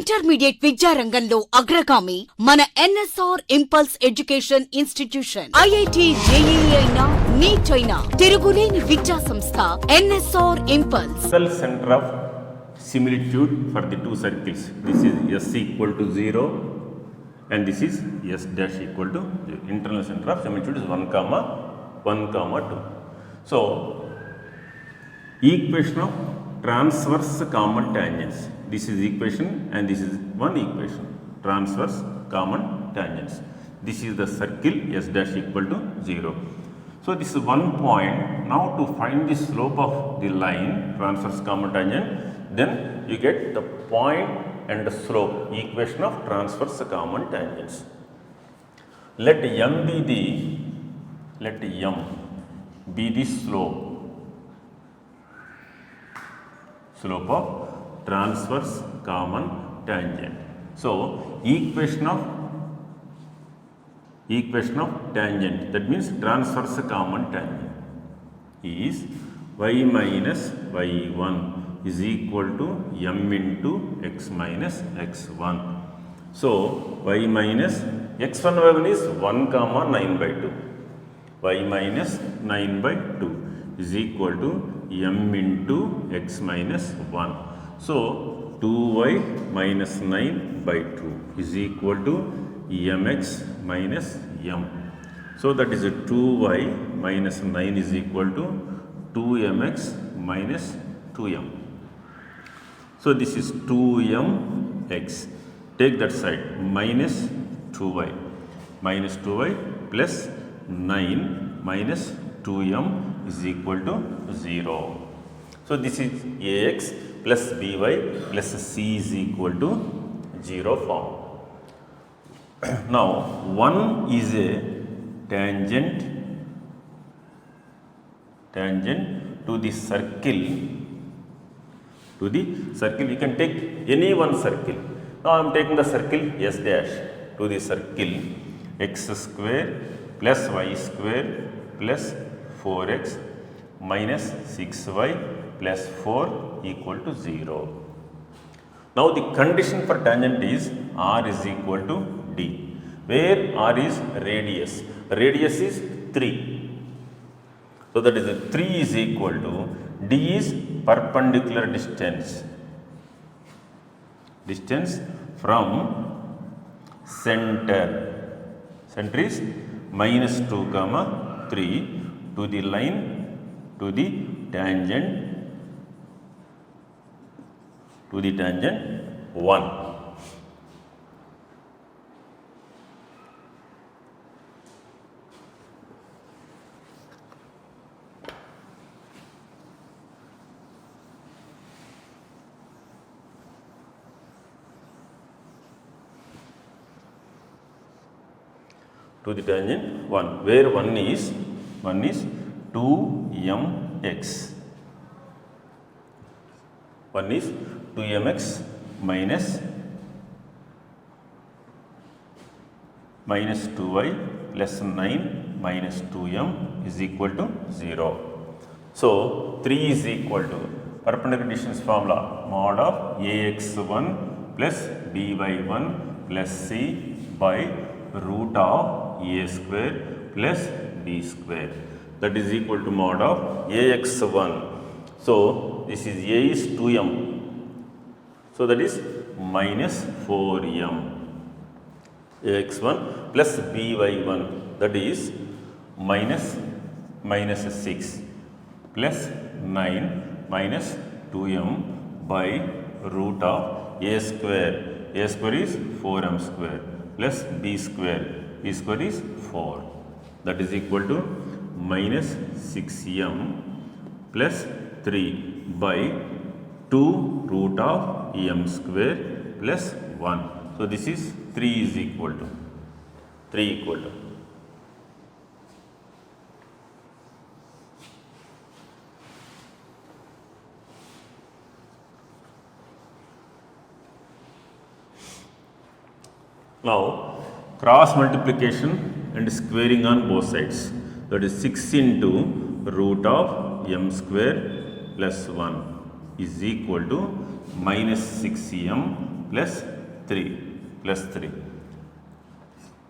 Intermediate విద్యా రంగంలో అగ్రగామి మన NSR impulse education institution. IIT JEE అయినా నీట్ అయినా తిరుగులేని విద్యా సంస్థ NSR impulse. Center of similitude for the two circles. This is S equal to 0 and this is S dash equal to 0. Internal center of similitude is 1 comma 2. So equation of transverse common tangents. This is equation and this is one equation. Transverse common tangents. This is the circle S dash equal to 0. So this is one point. Now to find the slope of the line transverse common tangent, then you get the point and the slope equation of transverse common tangents. Let m be the slope of transverse common tangent. So equation of tangent, that means transverse common tangent, is y minus y1 is equal to m into x minus x1. So y minus x1 is 1 comma 9 by 2. Y minus 9 by 2 is equal to m into x minus 1. So 2y minus 9 by 2 is equal to mx minus m. So that is a 2y minus 9 is equal to 2mx minus 2m. So this is 2mx. Take that side, minus 2y plus 9 minus 2m is equal to 0. So this is ax plus by plus c is equal to 0 form. Now 1 is a tangent to the circle. You can take any one circle. Now I am taking the circle S dash to the circle x square plus y square plus 4x minus 6y plus 4 equal to 0. Now the condition for tangent is r is equal to d, where r is radius. Radius is 3. So that is 3 is equal to d is perpendicular distance from center. Center is minus 2 comma 3 to the line to the tangent 1. To the tangent 1, where 1 is 2mx. 1 is 2mx minus 2y plus 9 minus 2m is equal to 0. So 3 is equal to perpendicular distance formula mod of ax1 plus by1 plus c by root of a square plus b square, that is equal to mod of ax1. So this is a is 2m, so that is minus 4m. ax1 plus by1, that is minus 6 plus 9 minus 2m by root of a square. A square is 4m square plus b square is 4, that is equal to minus 6m plus 3 by 2 root of m square plus 1. So this is 3 is equal to. Now cross multiplication and squaring on both sides, that is 6 into root of m square plus 1 is equal to minus 6m plus 3 plus 3.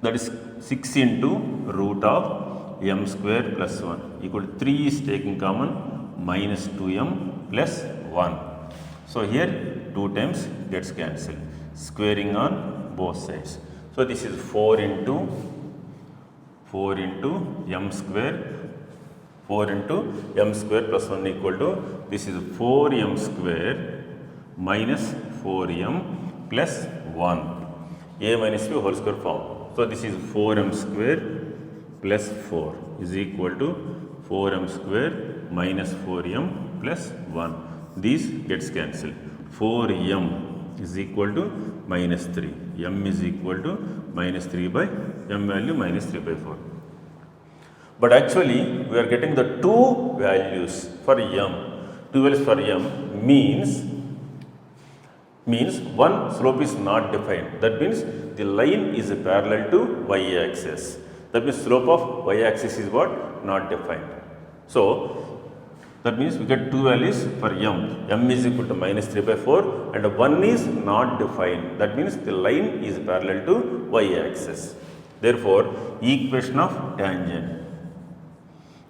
That is 6 into root of m square plus 1 equal to 3 is taken common minus 2m plus 1. So here 2 times gets cancelled, squaring on both sides. So this is 4 into m square, 4 into m square plus 1 equal to, this is 4m square minus 4m plus 1, a minus b whole square form. So this is 4m square plus 4 is equal to 4m square minus 4m plus 1. These gets cancelled. 4m is equal to minus 3. m is equal to minus 3 by m value minus 3 by 4. But actually we are getting the two values for m. Two values for m means one slope is not defined. That means the line is parallel to y-axis. That means slope of y-axis is what? Not defined. So that means we get two values for m. m is equal to minus 3 by 4 and 1 is not defined. That means the line is parallel to y-axis. Therefore, equation of tangent,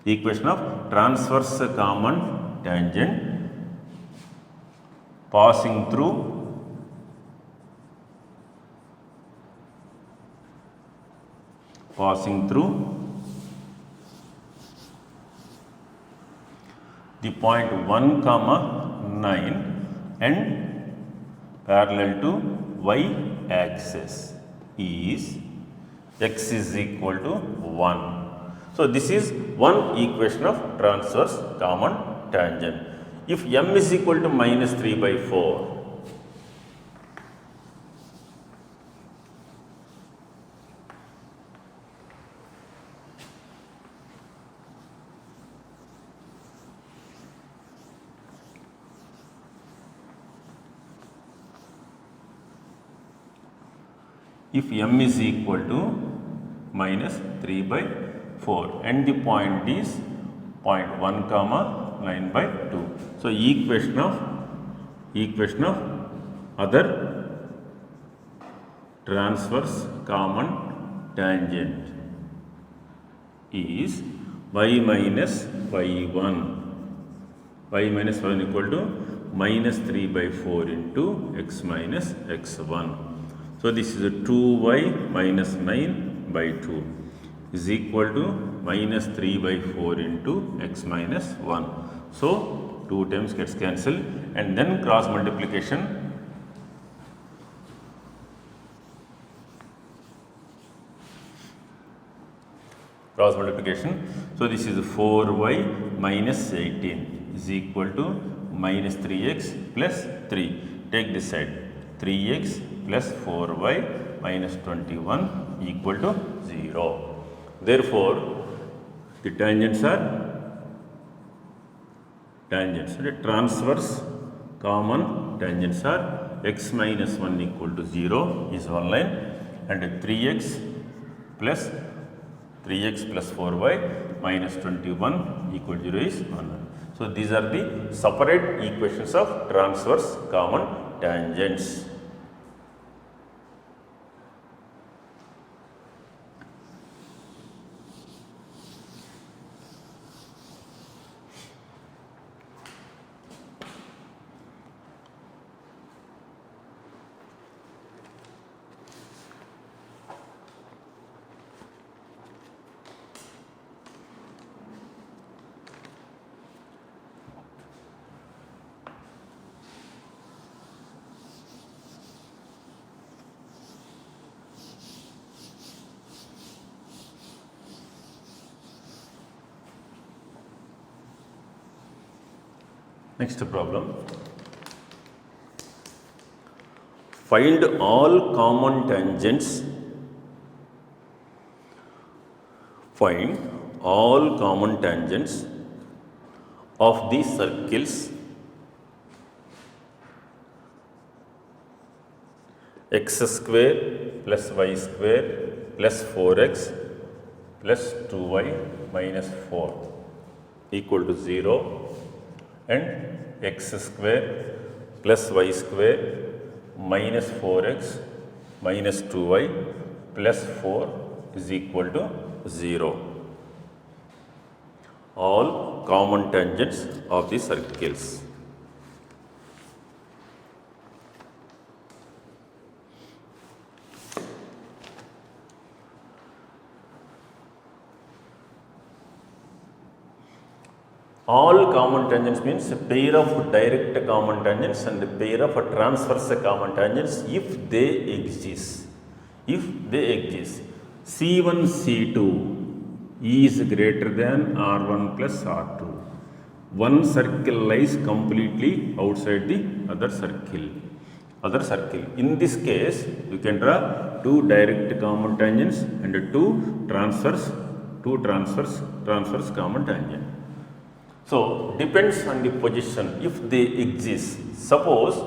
equation of transverse common tangent passing through the point 1 comma 9 and parallel to y axis is x is equal to 1. So this is one equation of transverse common tangent. If m is equal to minus 3 by 4, if m is equal to minus 3 by 4 and the point is point 1 comma 9 by 2. So equation of other transverse common tangent is y minus y1. Y minus y1 equal to minus 3 by 4 into x minus x1. So this is a 2y minus 9 by 2 is equal to minus 3 by 4 into x minus 1. So 2 times gets cancelled and then cross multiplication. So this is 4y minus 18 is equal to minus 3x plus 3. Take this side. 3x plus 4y minus 21 equal to 0. Therefore, the tangents are the transverse common tangents are x minus 1 equal to 0 is one line and 3x plus 4y minus 21 equal to 0 is one line. So these are the separate equations of transverse common tangents. Next problem. Find all common tangents. Find all common tangents of the circles x square plus y square plus 4x plus 2y minus 4 equal to 0 and x square plus y square minus 4x minus 2y plus 4 is equal to 0. All common tangents of the circles. All common tangents means a pair of direct common tangents and a pair of transverse common tangents if they exist. If they exist, C1, C2 is greater than R1 plus R2. One circle lies completely outside the other circle. In this case, you can draw two direct common tangents and two transverse common tangent. So, depends on the position if they exist. Suppose,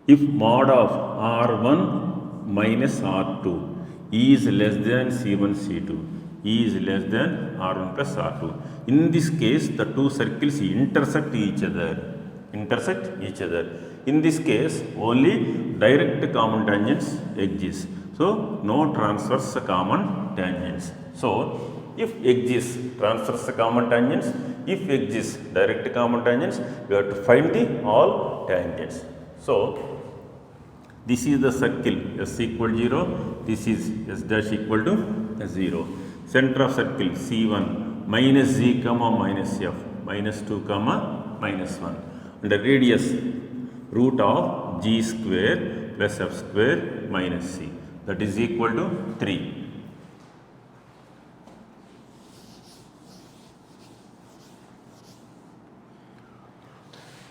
if mod of R1 minus R2 is less than C1, C2 is less than R1 plus R2. In this case, the two circles intersect each other. In this case, only direct common tangents exist. So, no transverse common tangents. So, if exists transverse common tangents, if exists direct common tangents, we have to find the all tangents. So, this is the circle S equal 0, this is S dash equal to 0. Center of circle C1 minus Z comma minus F minus 2 comma minus 1. And the radius root of G square plus F square minus C, that is equal to 3.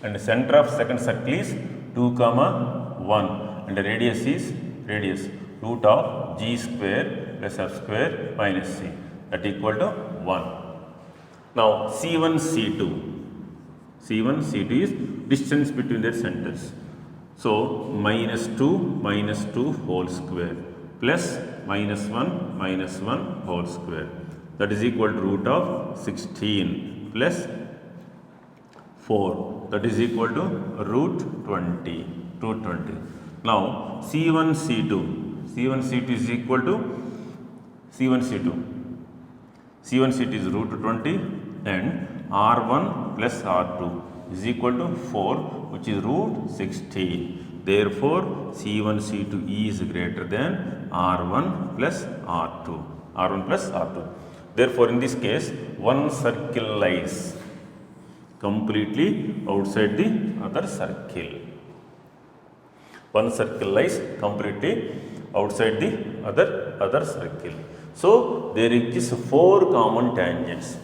And the center of second circle is 2 comma 1 and the radius is root of G square plus F square minus C, that equal to 1. Now C1 C2 is distance between their centers. So minus 2 whole square plus minus 1 whole square, that is equal to root of 16 plus 4, that is equal to root 20. Now C1 C2 is equal to C1 C2 is root 20 and R1 plus R2 is equal to 4, which is root 16. Therefore, C1 C2 is greater than R1 plus R2. Therefore, in this case, one circle lies completely outside the other circle. One circle lies completely outside the other circle. So, there exist four common tangents.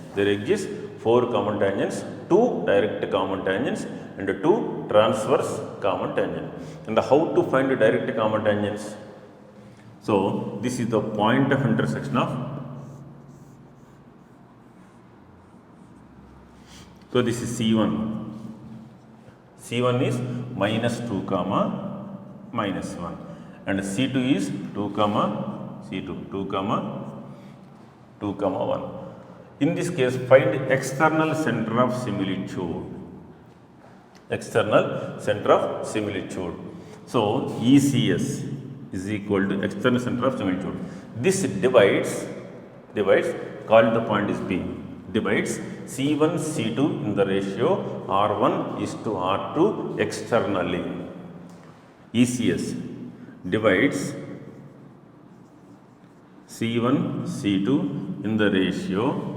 Two direct common tangents and two transverse common tangents. And how to find the direct common tangents? So, this is the point of intersection of. So, this is C1. C1 is minus 2 comma minus 1 and C2 is 2 comma 1. In this case, find external center of similitude. So, ECS is equal to external center of similitude. This divides, call the point is B, divides C1 C2 in the ratio R1 is to R2 externally. ECS divides C1 C2 in the ratio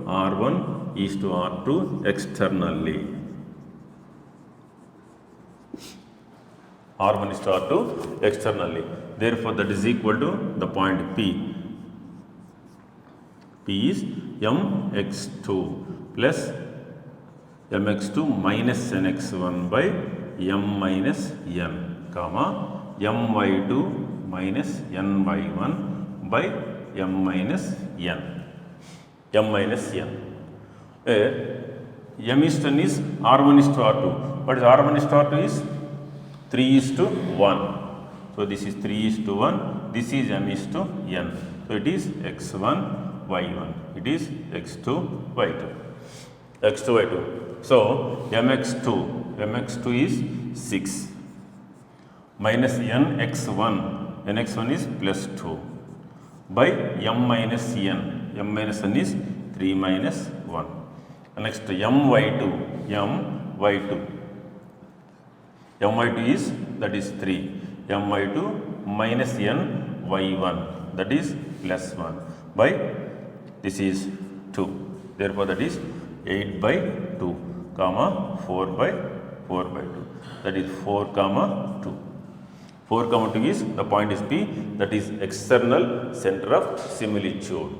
R1 is to R2 externally. R1 is to R2 externally. Therefore, that is equal to the point P. P is mx2 plus mx2 minus nx1 by m minus n, comma my2 minus ny1 by m minus n. M is to n is R1 is to R2. What is R1 is to R2 is 3 is to 1. So, this is 3 is to 1. This is m is to n. So, it is x1 y1. It is x2 y2. So mx2 is 6 minus nx1 is plus 2 by m minus n is 3 minus 1. Next my2 is that is 3, my2 minus n y1 that is plus 1 by this is 2. Therefore, that is 8 by 2 comma 4 by 2, that is 4 comma 2. 4 comma 2 is the point is P, that is external center of similitude.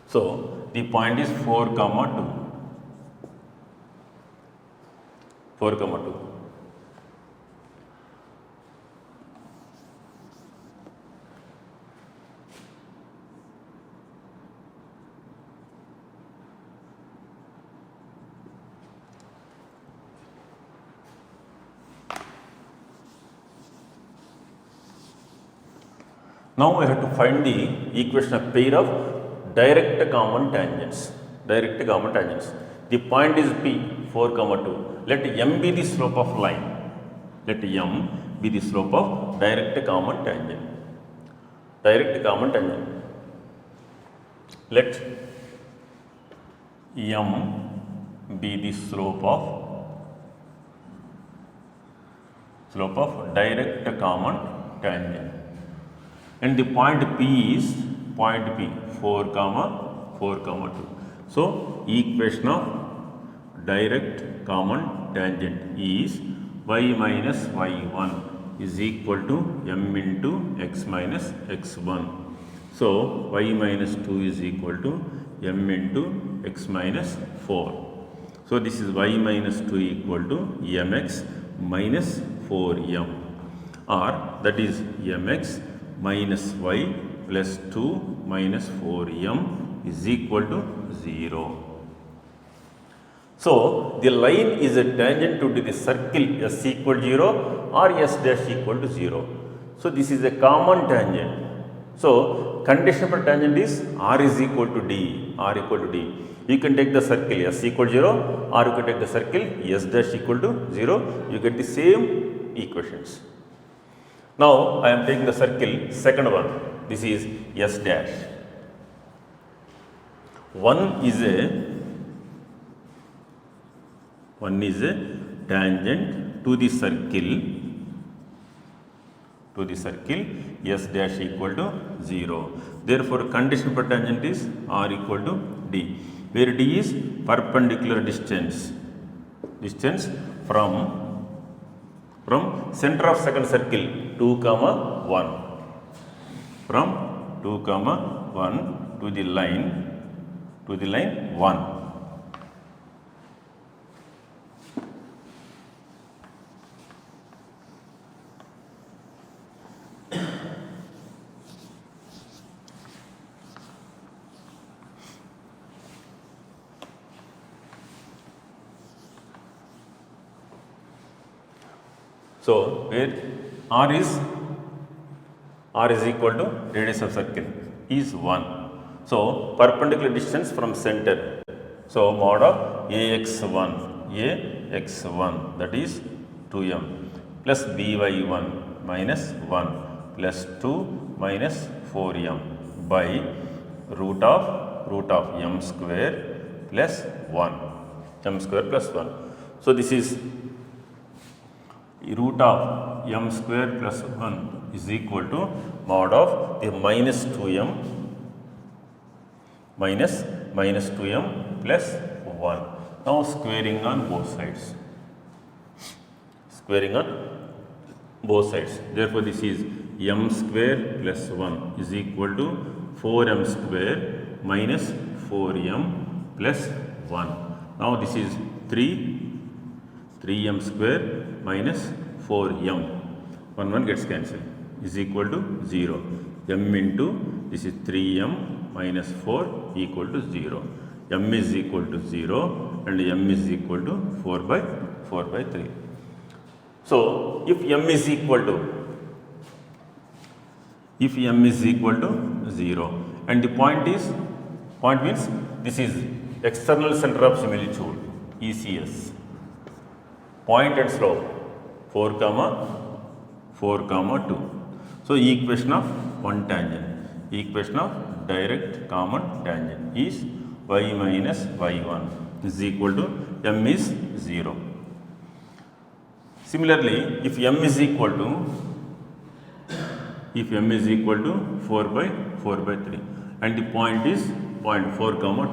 So, the point is 4 comma 2. 4 comma 2. Now, I have to find the equation of pair of direct common tangents. The point is P, 4 comma 2. Let m be the slope of line. Let m be the slope of direct common tangent. Let m be the slope of direct common tangent. And the point P is 4 comma 2. So, equation of direct common tangent is y minus y1 is equal to m into x minus x1. So, y minus 2 is equal to m into x minus 4. So, this is y minus 2 equal to mx minus 4m, or that is mx minus y plus 2 minus 4m is equal to 0. So, the line is a tangent to the circle s equal 0 or s dash equal to 0. So, this is a common tangent. So, condition for tangent is r is equal to d. You can take the circle s equal 0 or you can take the circle s dash equal to 0. You get the same equations. Now, I am taking the circle second one. This is s dash. One is a tangent to the circle s dash equal to 0. Therefore, condition for tangent is r equal to d, where d is perpendicular distance from center of second circle 2 comma 1, from 2 comma 1 to the line 1. So, where r is equal to radius of circle is 1. So, perpendicular distance from center. So, mod of ax1 that is 2m plus by1 minus 1 plus 2 minus 4m by root of m square plus 1. So, this is root of m square plus 1 is equal to mod of the minus 2m plus 1. Now, squaring on both sides. Therefore, this is m square plus 1 is equal to 4m square minus 4m plus 1. Now this is 3m square minus 4m. 1 gets cancelled is equal to 0. m into this is 3m minus 4 equal to 0. m is equal to 0 and m is equal to 4 by 3. So if m is equal to 0 and the point means this is external center of similitude ECS, point and slope 4 comma 2. So equation of one tangent, equation of direct common tangent is y minus y1 is equal to m is 0. Similarly, if m is equal to 4 by 3 and the point is point 4 comma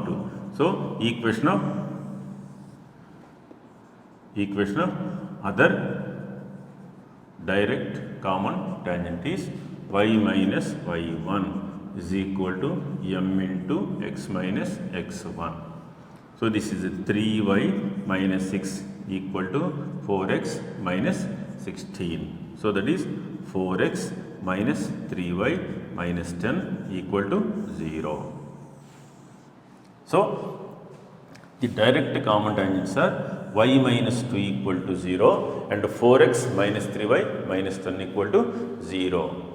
2. So equation of other direct common tangent is y minus y1 is equal to m into x minus x1. So this is 3y minus 6 equal to 4x minus 16. So that is 4x minus 3y minus 10 equal to 0. So the direct common tangents are y minus 2 equal to 0 and 4x minus 3y minus 10 equal to 0.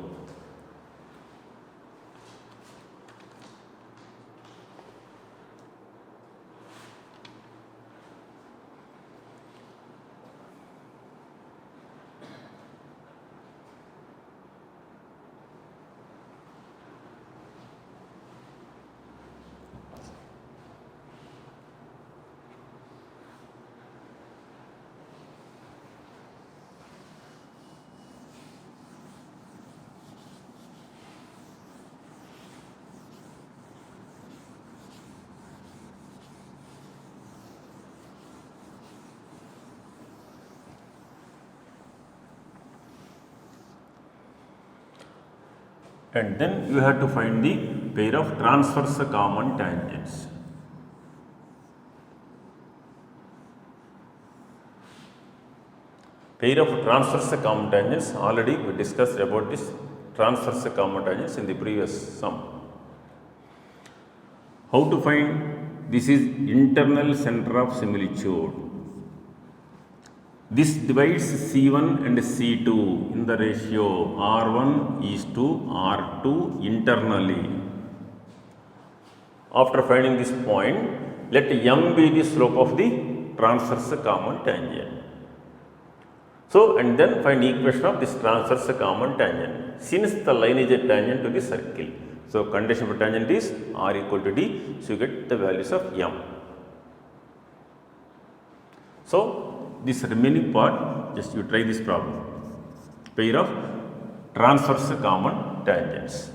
And then you have to find the pair of transverse common tangents. Pair of transverse common tangents, already we discussed about this transverse common tangents in the previous sum. How to find? This is internal center of similitude. This divides C1 and C2 in the ratio R1 is to R2 internally. After finding this point, let m be the slope of the transverse common tangent. So, and then find equation of this transverse common tangent. Since the line is a tangent to the circle, so condition for tangent is R equal to D, so you get the values of m. So, this remaining part, just you try this problem. Pair of transverse common tangents.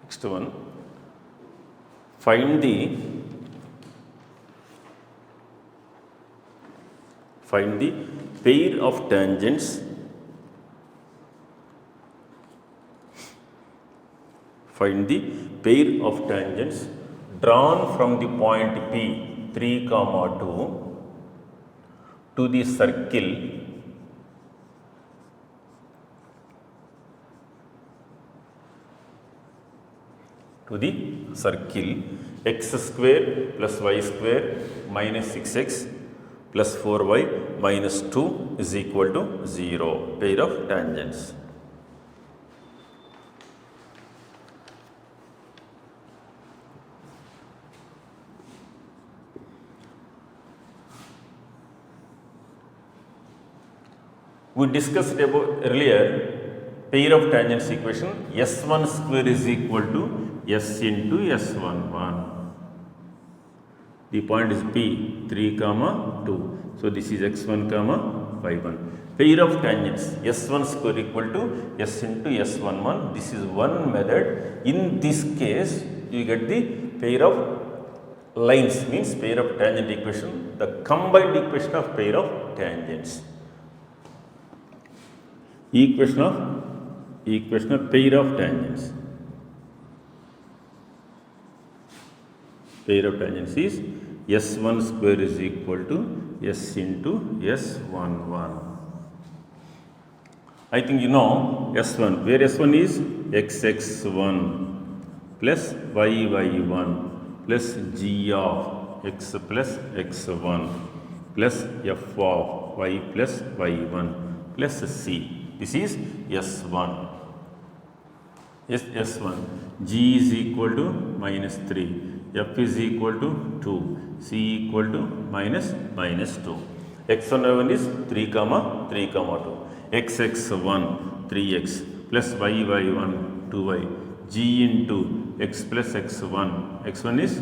Next one, find the pair of tangents drawn from the point P 3, 2 to the circle x square plus y square minus 6x plus 4y minus 2 is equal to 0, pair of tangents. We discussed about earlier pair of tangents equation, S1 square is equal to S into S11. The point is P, 3 comma 2. So this is x1 comma y1. Pair of tangents s1 square equal to s into s11. This is one method. In this case, you get the pair of lines, means pair of tangent equation, the combined equation of pair of tangents. Equation of pair of tangents. Pair of tangents is s1 square is equal to s into s11. I think you know s1, where s1 is xx1 plus yy1 plus g of x plus x1 plus f of y plus y1 plus c. This is s1. Yes, s1. G is equal to minus 3. F is equal to 2. C equal to minus 2. X1 y1 is 3 comma 2. Xx1 3x plus yy1 2y. G into x plus x1. X1 is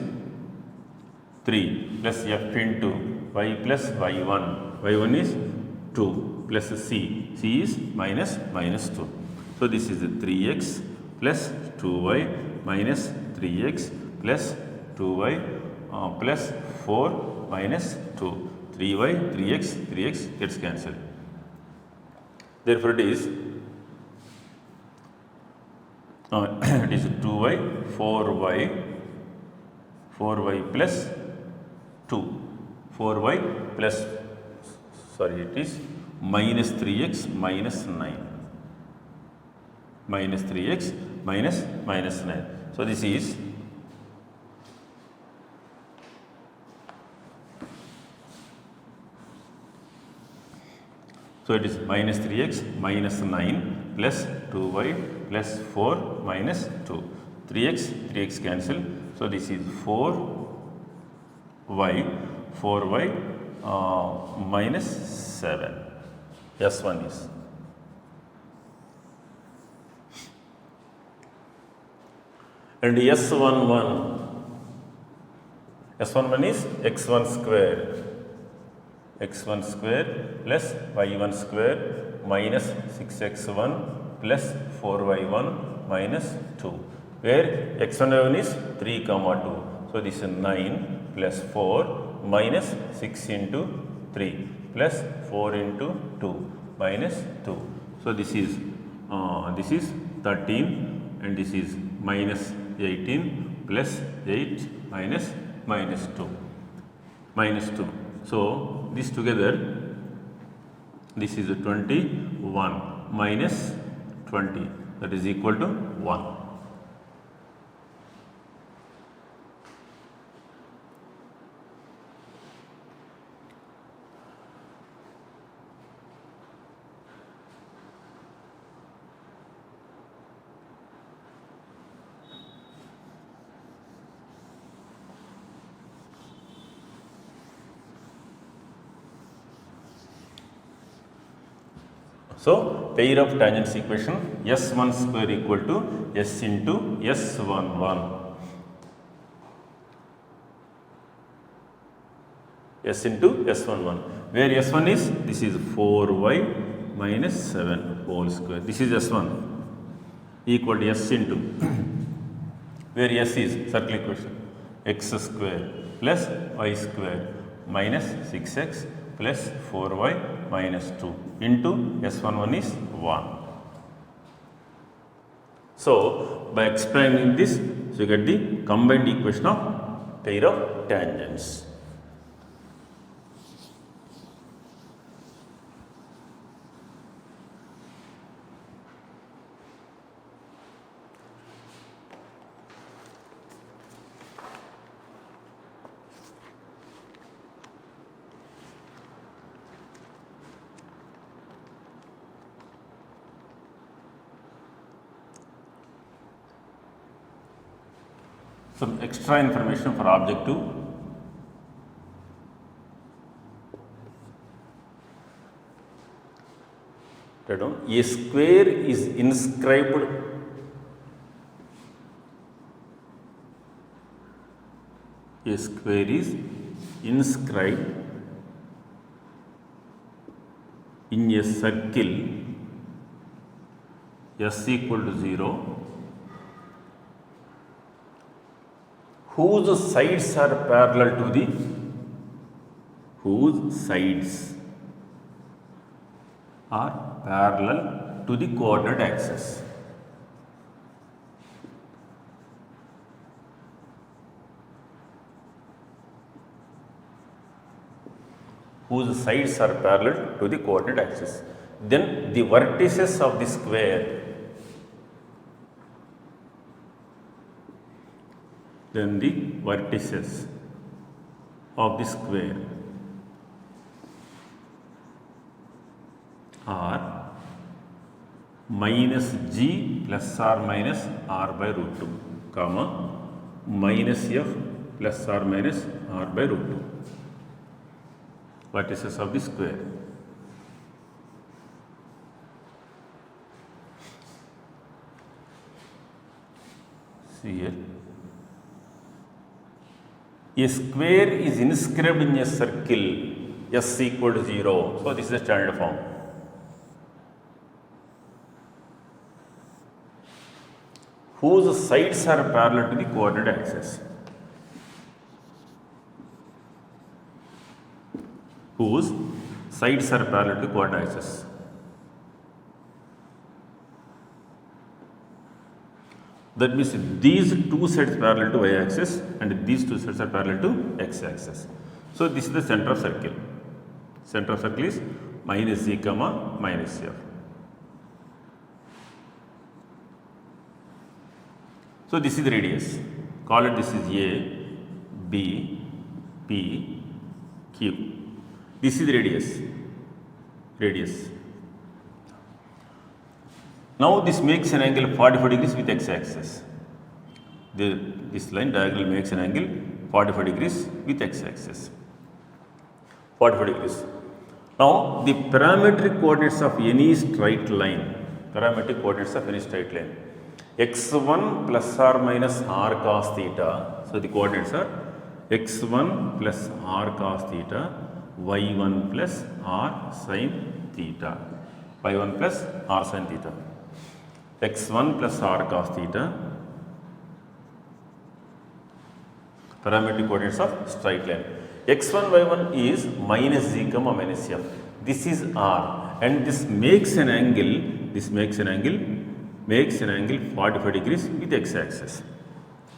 3 plus f into y plus y1. Y1 is 2 plus c. C is minus 2. So this is 3x plus 2y minus 3x plus 2y plus 4 minus 2. 3y, 3x gets cancelled. Therefore, it is 2y, 4y plus 2. 4y plus, it is minus 3x minus 9. Minus 3x minus 9. So, this is it is minus 3x minus 9 plus 2y plus 4 minus 2. 3x cancel. So, this is 4y minus 7. S1 is. And S11 is x1 square. x1 square plus y1 square minus 6x1 plus 4y1 minus 2, where x1 y1 is 3 comma 2. So, this is 9 plus 4 minus 6 into 3 plus 4 into 2 minus 2. So, this is 13 and this is minus 18 plus 8 minus 2. So, this together, this is 21 minus 20, that is equal to 1. So, pair of tangents equation s1 square equal to s into s11. S into s11, where s1 is, this is 4y minus 7 whole square. This is s1 equal to s into, where s is circle equation, x square plus y square minus 6x plus 4y minus 2 into s11 is 1. So, by explaining this, so you get the combined equation of pair of tangents. Some extra information for objective. A square is inscribed inscribed in a circle s equal to 0 whose sides are parallel to the coordinate axis. Whose sides are parallel to the coordinate axis. Then the vertices of the square, are minus g plus or minus r by root 2, comma minus f plus or minus r by root 2. Vertices of the square. See here. A square is inscribed in a circle s equal to 0. So this is the standard form. Whose sides are parallel to the coordinate axis. Whose sides are parallel to coordinate axis. That means these two sides parallel to y-axis and these two sides are parallel to x-axis. So this is the center of circle. Center of circle is minus z comma minus f. So this is the radius. Call it this is A, B, P, Q. This is the radius. Now this makes an angle 45 degrees with x-axis. This line diagonal makes an angle 45 degrees with x-axis. 45 degrees. Now the parametric coordinates of any straight line, x1 plus or minus r cos theta. So the coordinates are x1 plus r cos theta, y1 plus r sin theta, y1 plus r sin theta, x1 plus r cos theta, parametric coordinates of straight line. x1, y1 is minus z comma minus f. This is r and this makes an angle 45 degrees with x-axis.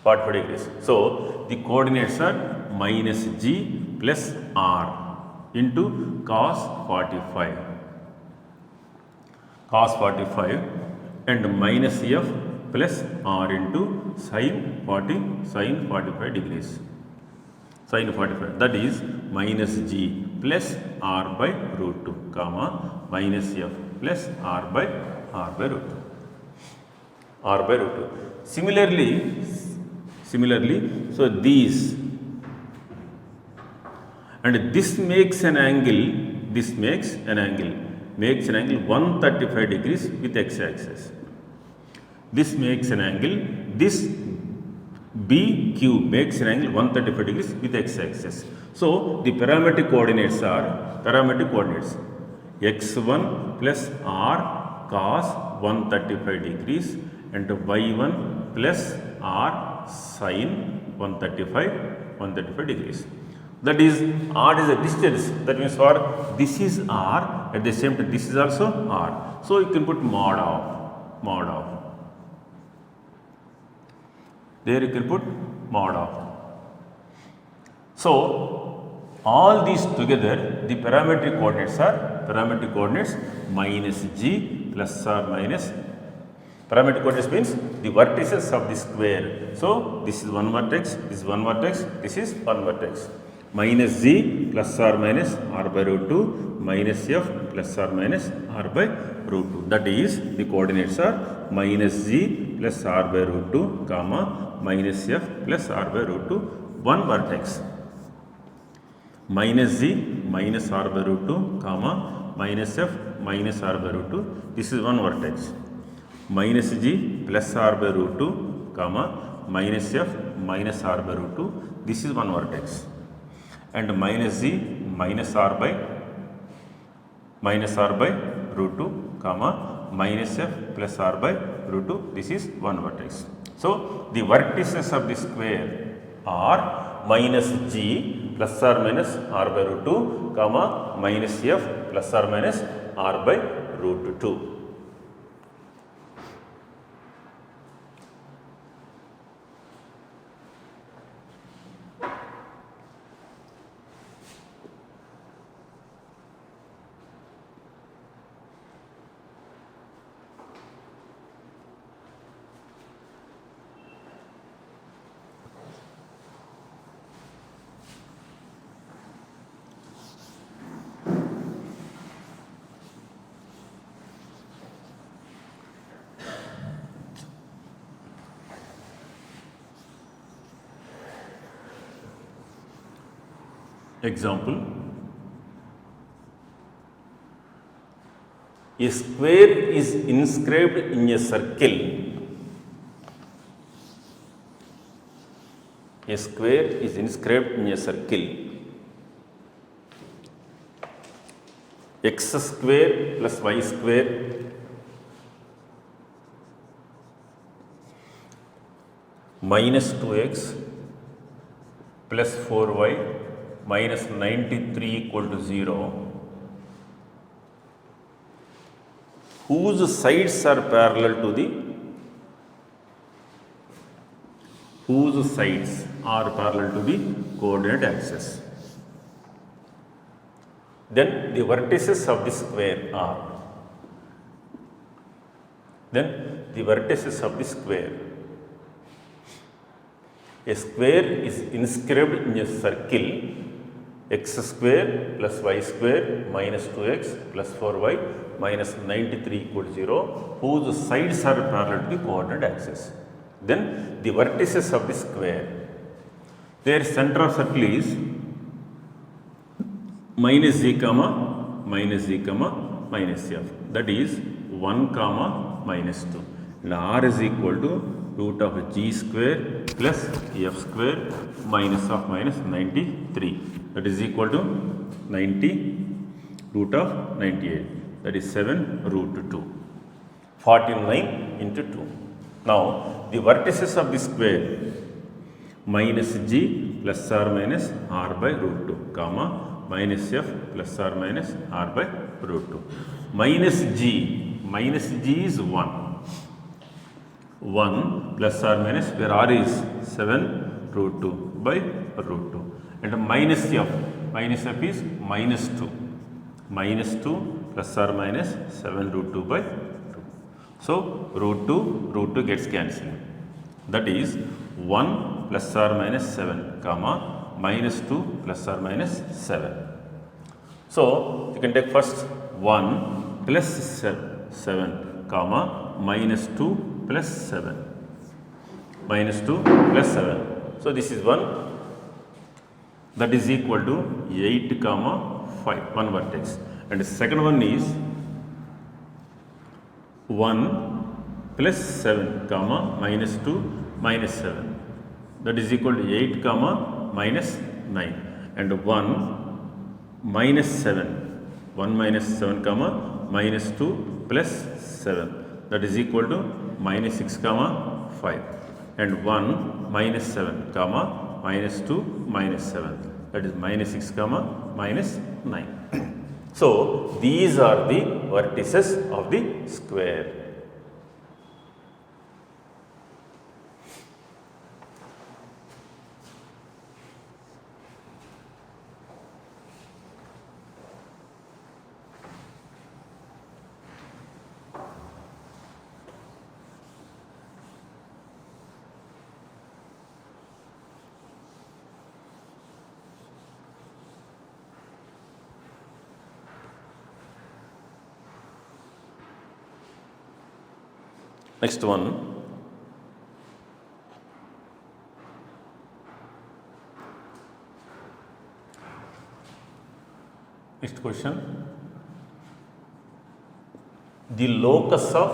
45 degrees. So the coordinates are minus g plus r into cos 45 and minus f plus r into sin 45 degrees. Sin 45, that is minus g plus r by root 2, comma minus f plus r by root 2. Similarly, so these and this makes an angle 135 degrees with x-axis. This makes an angle, this BQ makes an angle 135 degrees with x-axis. So the parametric coordinates are x1 plus r cos 135 degrees and y1 plus r sin 135 degrees. That is r is a distance. That means for this is r, at the same time this is also r. So you can put mod of. There you can put mod of. So all these together, the parametric coordinates minus g plus or minus. Parametric coordinates means the vertices of the square. So this is one vertex, this is one vertex, this is one vertex. Minus z plus or minus r by root 2, minus f plus or minus r by root 2. That is the coordinates are minus z plus r by root 2, comma minus f plus r by root 2, one vertex. Minus z minus r by root 2, comma minus f minus r by root 2. This is one vertex. Minus g plus r by root 2, comma minus f minus r by root 2. This is one vertex. and minus z minus r by root 2 comma minus f plus r by root 2. This is one vertex. So the vertices of the square are minus g plus or minus r by root 2 comma minus f plus or minus r by root 2. Example, a square is inscribed in a circle. A square is inscribed in a circle. X square plus y square minus 2x plus 4y minus 93 equal to 0, whose sides are parallel to the coordinate axis. Then the vertices of the square are, a square is inscribed in a circle, x square plus y square minus 2x plus 4y minus 93 equal to 0, whose sides are parallel to the coordinate axis. Then the vertices of the square, their center of circle is minus z comma minus f, that is 1 comma minus 2, and r is equal to root of g square plus f square minus of minus 93, that is equal to 90 root of 98, that is 7 root 2, 49 into 2. Now the vertices of the square, minus g plus or minus r by root 2 comma minus f plus or minus r by root 2. Minus g is 1 plus or minus, where r is 7 root 2 by root 2, and minus f is minus 2 plus or minus 7 root 2 by 2. So root 2 gets cancelled, that is 1 plus or minus 7 comma minus 2 plus or minus 7. So you can take first 1 plus 7 comma minus 2 plus 7, so this is 1, that is equal to 8 comma 5, one vertex, and the second one is 1 plus 7 comma minus 2 minus 7, that is equal to 8 comma minus 9, and 1 minus 7 comma minus 2 plus 7, that is equal to minus 6 comma 5, and 1 minus 7 comma minus 2 minus 7, that is minus 6 comma minus 9. So these are the vertices of the square. Next one, next question, the locus of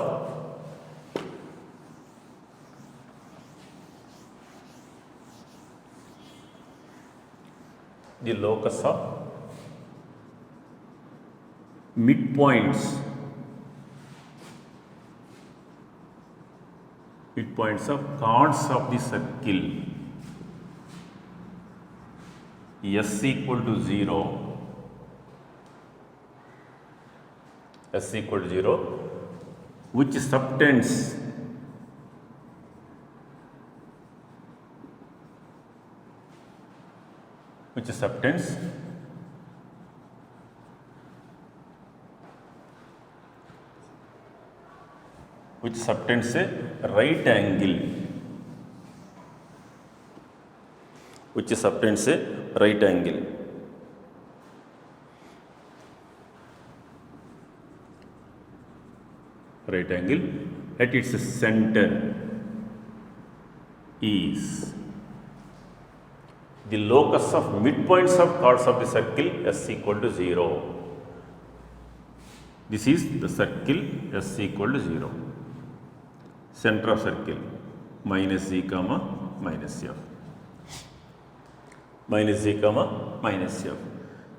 the locus of midpoints of chords of the circle s equal to 0, which subtends a right angle, at its center is the locus of midpoints of chords of the circle s equal to 0. This is the circle s equal to 0. Center of circle minus z comma minus f.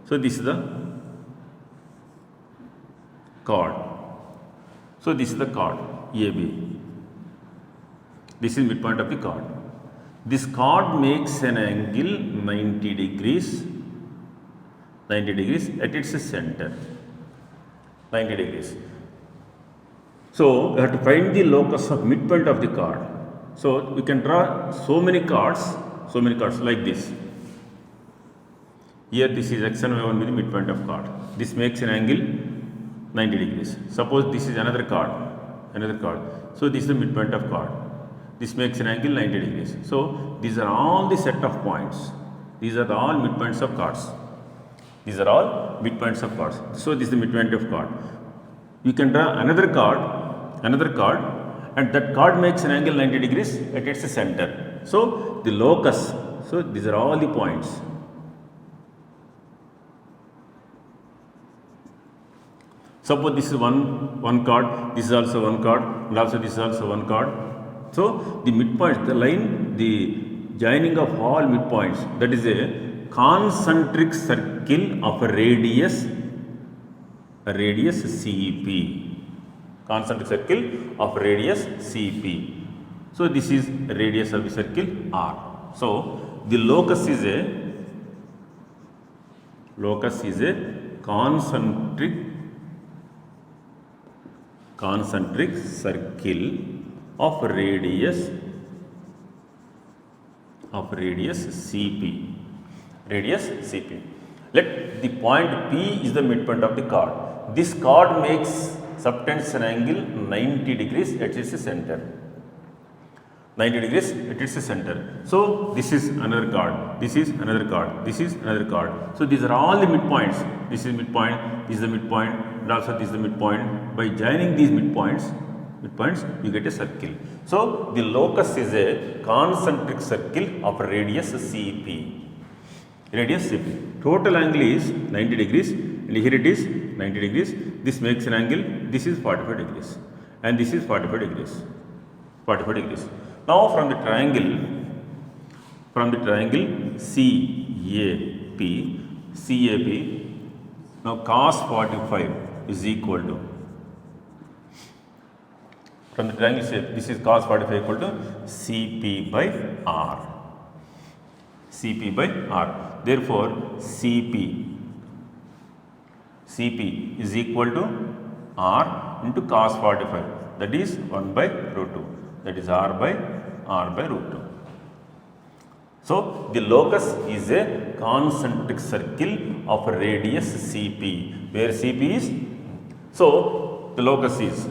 So this is the chord. So this is the chord AB. This is midpoint of the chord. This chord makes an angle 90 degrees at its center. 90 degrees. So you have to find the locus of midpoint of the chord. So you can draw so many chords like this. Here this is x and y1 with the midpoint of chord. This makes an angle 90 degrees. Suppose this is another chord. So this is the midpoint of chord. This makes an angle 90 degrees. So these are all the set of points. These are all midpoints of chords. So this is the midpoint of chord. You can draw another chord, and that chord makes an angle 90 degrees at its center. So the locus, so these are all the points. Suppose this is one chord, this is also one chord, and also this is also one chord. So the midpoints, the line, the joining of all midpoints, that is a concentric circle of a radius CP. Concentric circle of radius CP. So this is radius of the circle R. So the locus is a concentric circle of radius CP. Let the point P is the midpoint of the chord. This chord subtends an angle 90 degrees at its center. So this is another chord. This is another chord. So these are all the midpoints. This is midpoint, this is the midpoint, and also this is the midpoint. By joining these midpoints you get a circle. So the locus is a concentric circle of radius CP. Total angle is 90 degrees, and here it is 90 degrees. This makes an angle, this is 45 degrees, and this is 45 degrees. Now from the triangle CAP, now cos 45 is equal to, from the triangle shape, this is cos 45 equal to CP by R. Therefore CP is equal to R into cos 45, that is 1 by root 2, that is R by root 2. So the locus is a concentric circle of radius CP, where CP is, so the locus is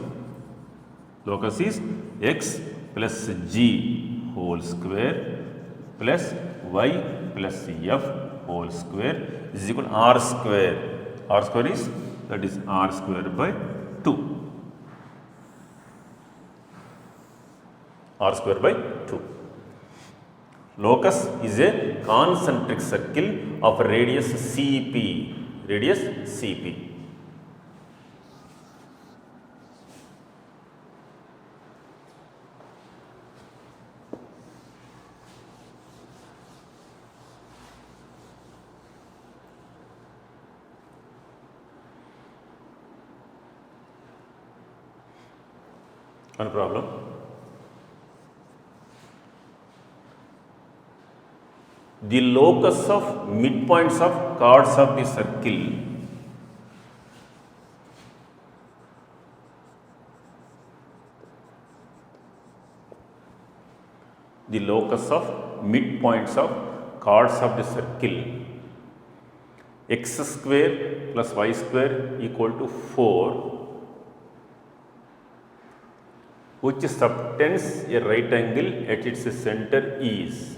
x plus g whole square plus y plus f whole square is equal to r square. R square is, that is r square by 2. Locus is a concentric circle of radius CP. One problem. The locus of midpoints of chords of the circle chords of the circle x square plus y square equal to 4, which subtends a right angle at its center is.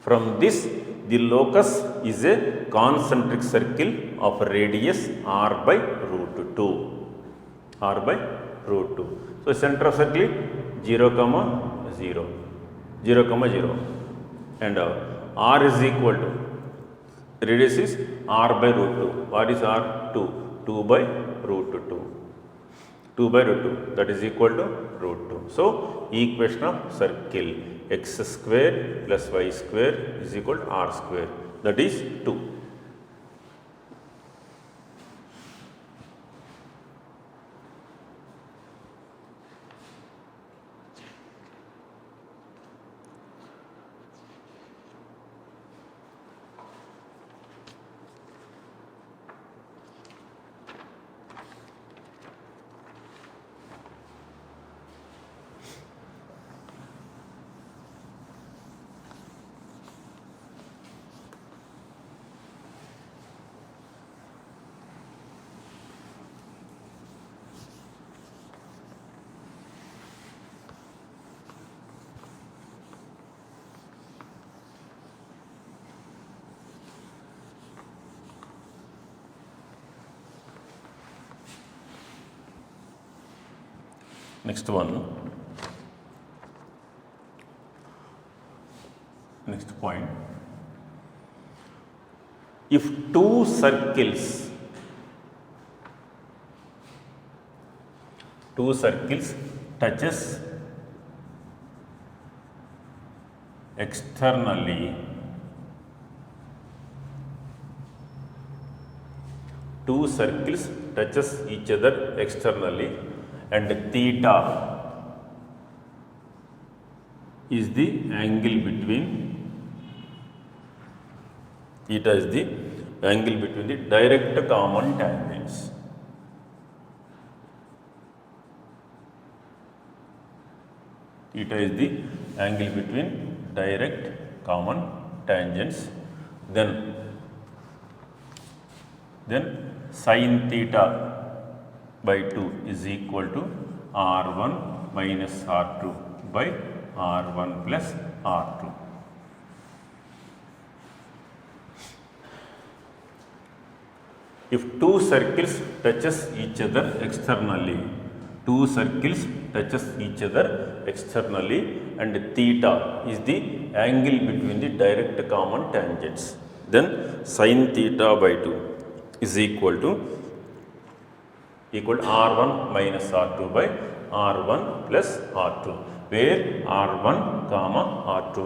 From this, the locus is a concentric circle of radius r by root 2. R by root 2. So, center of circle 0, 0, 0, 0, and r is equal to, radius is r by root 2. What is r? 2. 2 by root 2. 2 by root 2, that is equal to root 2. So, equation of circle x square plus y square is equal to r square, that is 2. Next point, if two circles touches externally, each other externally, and theta is the angle between the direct common tangents. Theta is the angle between direct common tangents. Then sin theta by 2 is equal to r1 minus r2 by r1 plus r2. If two circles touches each other externally, and theta is the angle between the direct common tangents, then sin theta by 2 is equal to r1 minus r2 by r1 plus r2, where r1 comma r2 are